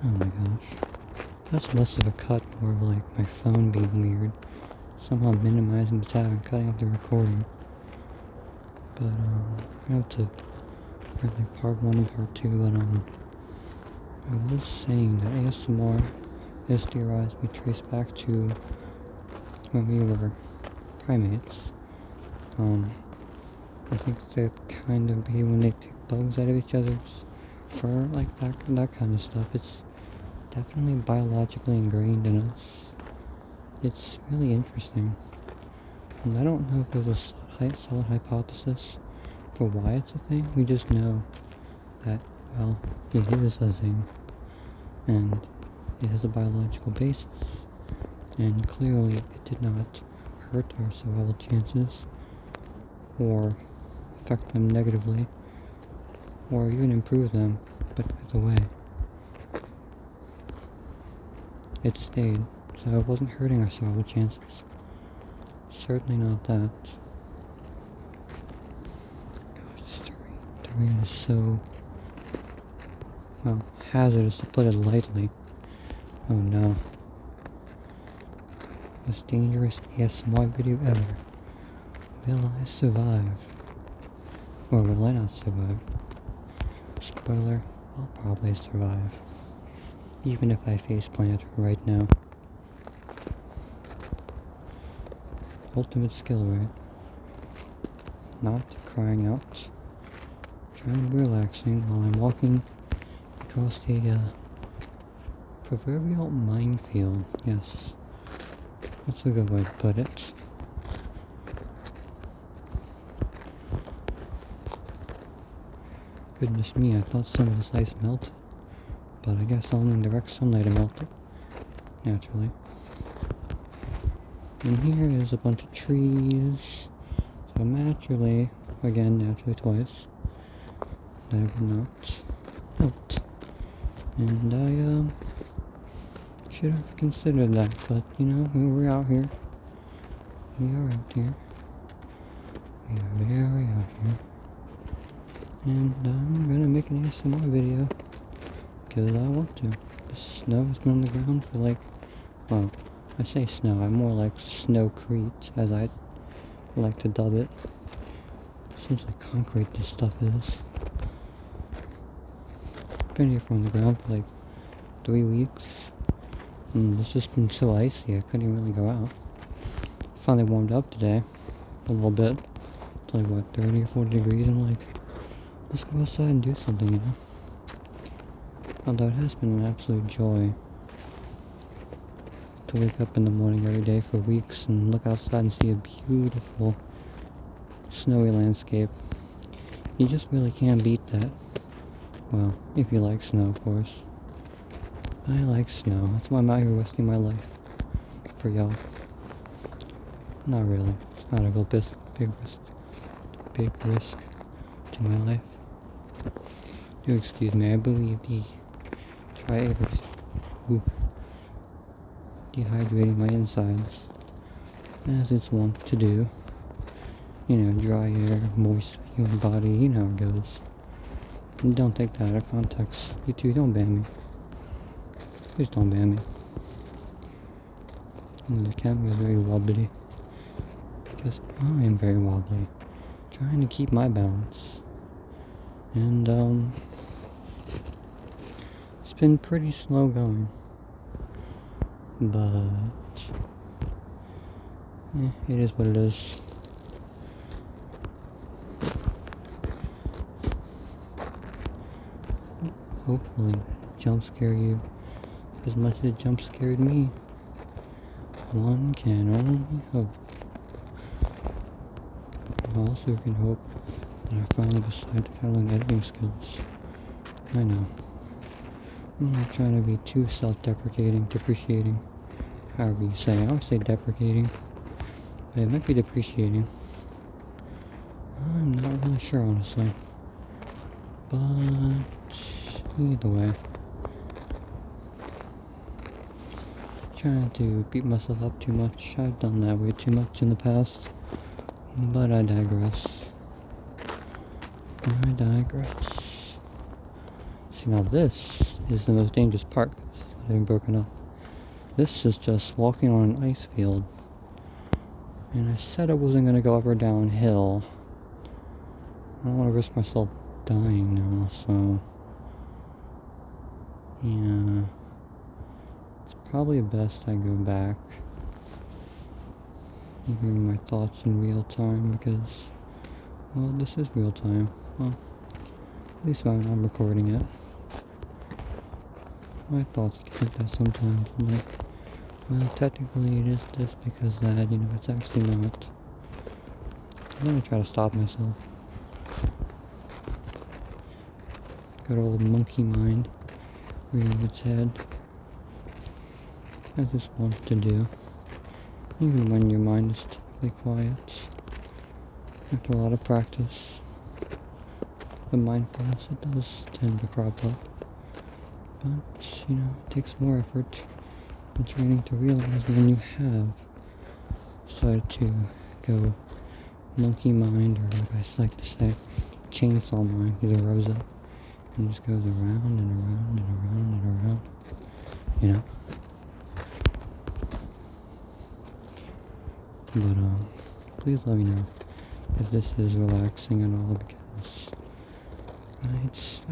Oh my gosh. That's less of a cut, more of like my phone being weird. Somehow minimizing the tab and cutting off the recording. But, I have to write like part 1 and part 2, but, I was saying that ASMR is theorized to be traced back to when we were primates. I think they kind of behave when they pick bugs out of each other's fur, like that kind of stuff. It's definitely biologically ingrained in us. It's really interesting. And I don't know if there's a solid hypothesis for why it's a thing. We just know that, well, it is a thing. And it has a biological basis. And clearly it did not hurt our survival chances or affect them negatively or even improve them, but either way, it stayed, so it wasn't hurting our survival chances. Certainly not that. Gosh, this terrain is so, well, hazardous to put it lightly. Oh no. Most dangerous ASMR video ever. Will I survive? Or will I not survive? Spoiler, I'll probably survive. Even if I faceplant right now. Ultimate skill, right? Not crying out. Trying to be relaxing while I'm walking across the proverbial minefield. Yes. That's a good way to put it. Goodness me, I thought some of this ice melted. But I guess only in direct sunlight it melted. Naturally. And here is a bunch of trees. So naturally twice, that it would not melt. And I should have considered that, but you know, we're out here. We are out here. We are very out here. And I'm gonna make an ASMR video because I want to. The snow has been on the ground for like, well, I say snow, I'm more like snowcrete, as I like to dub it. Essentially concrete this stuff is. Been here from the ground for like 3 weeks. And it's just been so icy, I couldn't even really go out. Finally warmed up today, a little bit. It's like what, 30 or 40 degrees, and I'm like, let's go outside and do something, you know? Although it has been an absolute joy to wake up in the morning every day for weeks and look outside and see a beautiful snowy landscape. You just really can't beat that. Well, if you like snow, of course. I like snow. That's why I'm out here risking my life for y'all. Not really. It's not a real big risk to my life. Do excuse me, I believe the dry air is dehydrating my insides, as it's wont to do. You know, dry air, moist human body, you know how it goes. And don't take that out of context. You two, don't ban me. Please don't ban me. And the camera is very wobbly. Because I am very wobbly. Trying to keep my balance. And, it's been pretty slow going. But, it is what it is. Hopefully, jump scare you as much as it jump scared me. One can only hope. I also can hope that I finally decide to learn editing skills. I know. I'm not trying to be too self-deprecating, depreciating, however you say. I would say deprecating, but it might be depreciating. I'm not really sure, honestly. But either way, trying to beat myself up too much. I've done that way too much in the past, but I digress. See, now this is the most dangerous part. This is not even broken up. This is just walking on an ice field. And I said I wasn't going to go up or downhill. I don't want to risk myself dying now, so... yeah... it's probably best I go back. Hearing my thoughts in real time, because... well, this is real time. Well, at least when I'm recording it. My thoughts get like that sometimes. I'm like, well, technically it is this because that, you know, it's actually not. I'm gonna try to stop myself. Good old monkey mind rearing its head. As it wants to do. Even when your mind is typically quiet. After a lot of practice. The mindfulness, it does tend to crop up. But, you know, it takes more effort and training to realize when you have started to go monkey mind, or what I like to say, chainsaw mind, because it revs up and just goes around and around and around and around, you know. But, please let me know if this is relaxing at all, because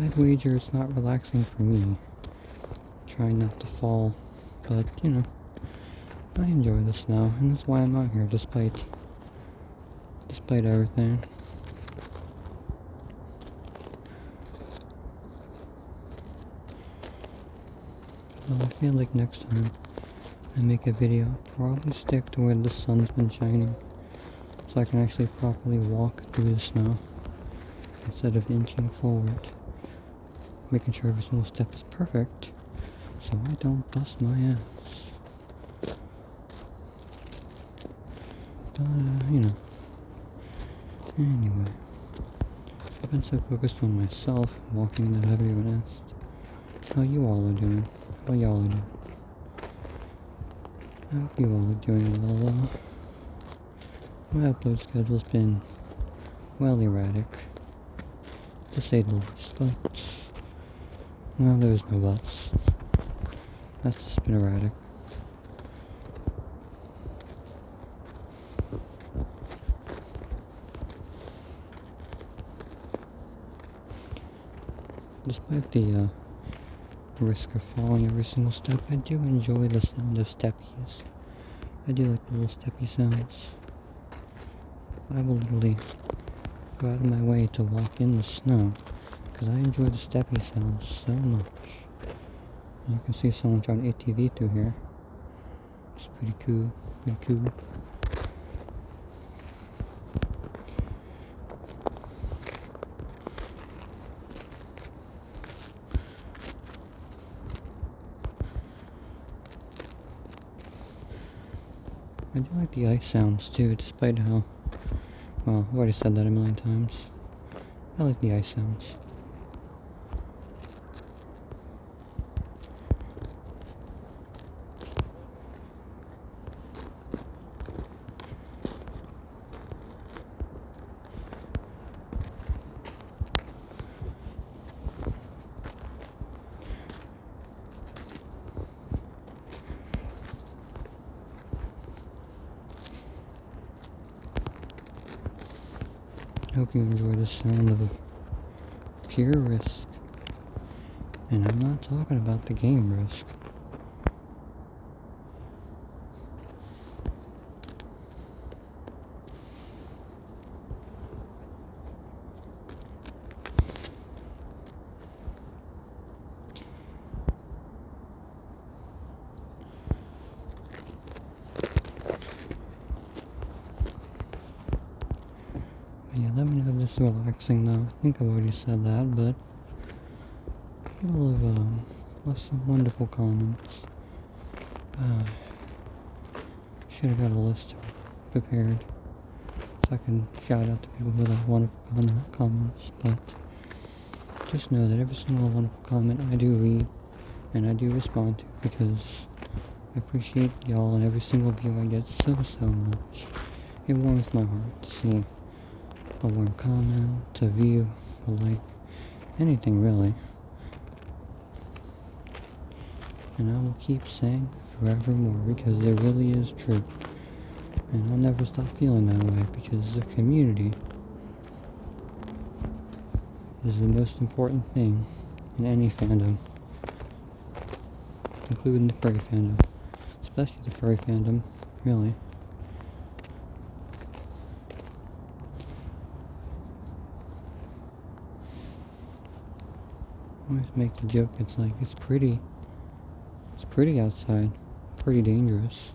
I'd wager it's not relaxing for me. Trying not to fall, but, you know, I enjoy this now, and that's why I'm out here, despite everything. I feel like next time I make a video, I'll probably stick to where the sun's been shining, so I can actually properly walk through the snow, instead of inching forward, making sure every single step is perfect, so I don't bust my ass. But, you know. Anyway. I've been so focused on myself and walking that I haven't even asked how you all are doing. How y'all are doing. I hope you all are doing well. My upload schedule's been well erratic, to say the least, but, well, there's no buts. That's just been erratic. Despite the risk of falling every single step, I do enjoy the sound of steppies. I do like the little steppy sounds. I will literally go out of my way to walk in the snow, because I enjoy the steppy sounds so much. And you can see someone trying to ATV through here. It's pretty cool, pretty cool. I do like the ice sounds too, despite how, well, I've already said that a million times. I like the ice sounds. I hope you enjoy the sound of pure risk. And I'm not talking about the game risk. Yeah, let me know if this is relaxing though. I think I've already said that, but people have left some wonderful comments. Should have got a list prepared so I can shout out to people who left wonderful comments, but just know that every single wonderful comment I do read and I do respond to, because I appreciate y'all and every single view I get so much. It warms my heart to see a warm comment, a view, a like, anything really. And I will keep saying forevermore because it really is true. And I'll never stop feeling that way because the community is the most important thing in any fandom, including the furry fandom, especially the furry fandom, really. I always make the joke, it's like, it's pretty outside, pretty dangerous.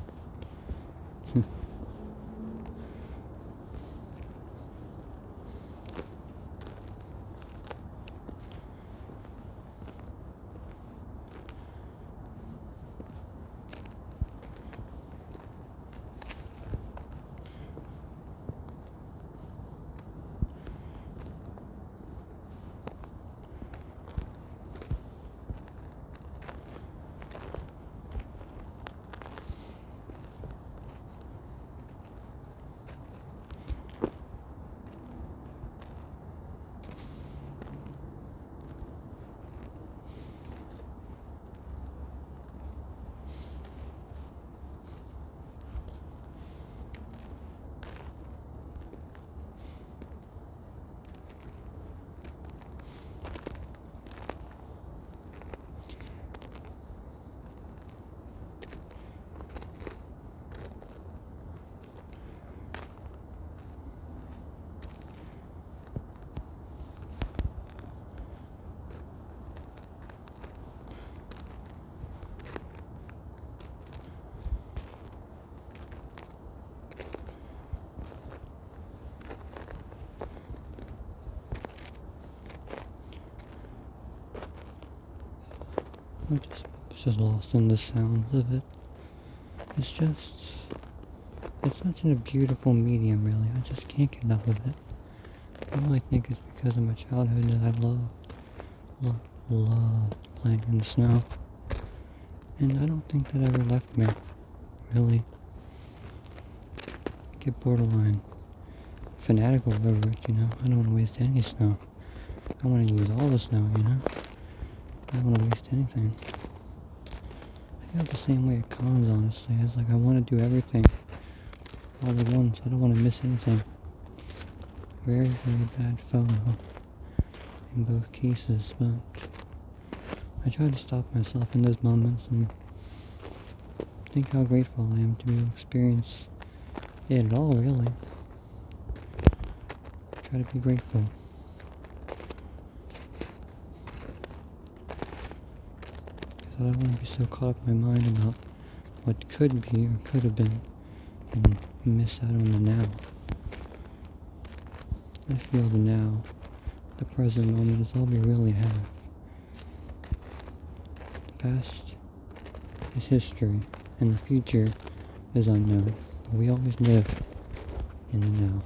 I'm just lost in the sounds of it. It's such a beautiful medium, really. I just can't get enough of it. I really think it's because of my childhood that I loved playing in the snow. And I don't think that ever left me, really. I get borderline fanatical over it, you know. I don't want to waste any snow. I want to use all the snow, you know. I don't want to waste anything. I feel the same way at cons, honestly. It's like I want to do everything all at once. I don't want to miss anything. Very, very bad FOMO in both cases, but I try to stop myself in those moments and think how grateful I am to be able to experience it all, really. Try to be grateful. Because I don't want to be so caught up in my mind about what could be or could have been and miss out on the now. I feel the now, the present moment is all we really have. The past is history, and the future is unknown. But we always live in the now.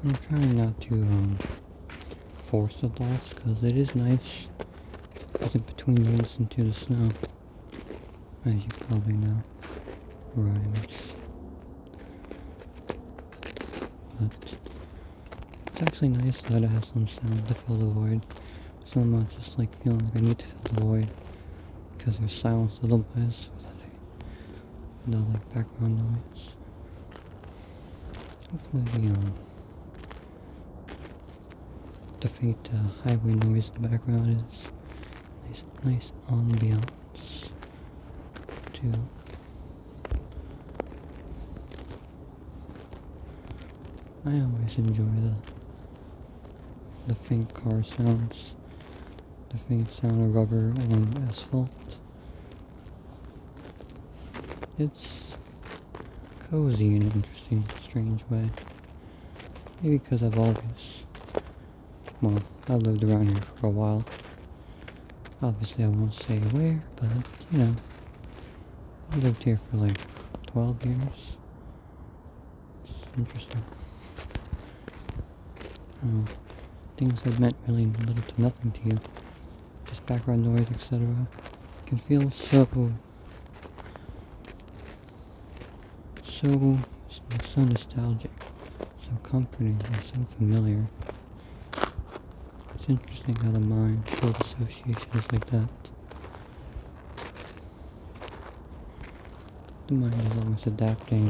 I'm trying not to force the thoughts because it is nice in between you listen to the snow, as you probably know, rhymes. But it's actually nice that it has some sound to fill the void. So I'm not just like feeling like I need to fill the void because there's silence otherwise without like background noise. Hopefully the faint highway noise in the background is nice ambiance too. I always enjoy the faint car sounds, the faint sound of rubber on asphalt. It's cozy in an interesting, strange way. Maybe because I've lived around here for a while. Obviously I won't say where, but, you know, I lived here for like 12 years. Interesting. Oh, things that meant really little to nothing to you, just background noise, etc., can feel so nostalgic, so comforting, and so familiar. It's interesting how the mind builds associations like that. The mind is always adapting.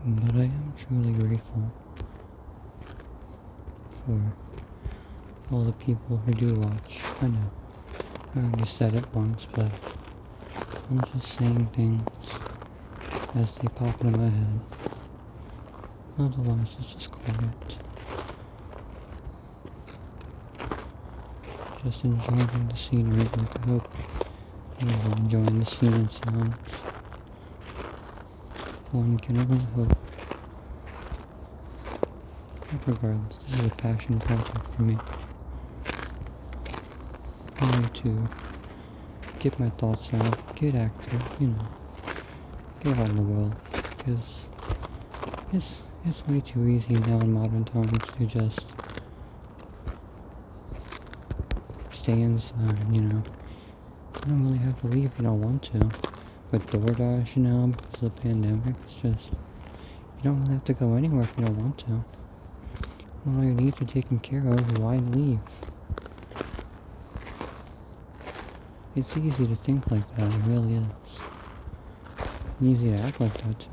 But I am truly grateful for all the people who do watch. I know, I already said it once, but I'm just saying things as they pop into my head. Otherwise, it's just quiet. Just enjoying the scenery. Like, I hope you're enjoying the scene and sounds. One can only hope. Regardless, this is a passion project for me. I need to get my thoughts out, get active, get out in the world, because it's way too easy now in modern times to just stay inside, You don't really have to leave if you don't want to. With DoorDash, because of the pandemic, it's just, you don't really have to go anywhere if you don't want to. When all your needs are taken care of, why leave? It's easy to think like that, it really is. Easy to act like that too.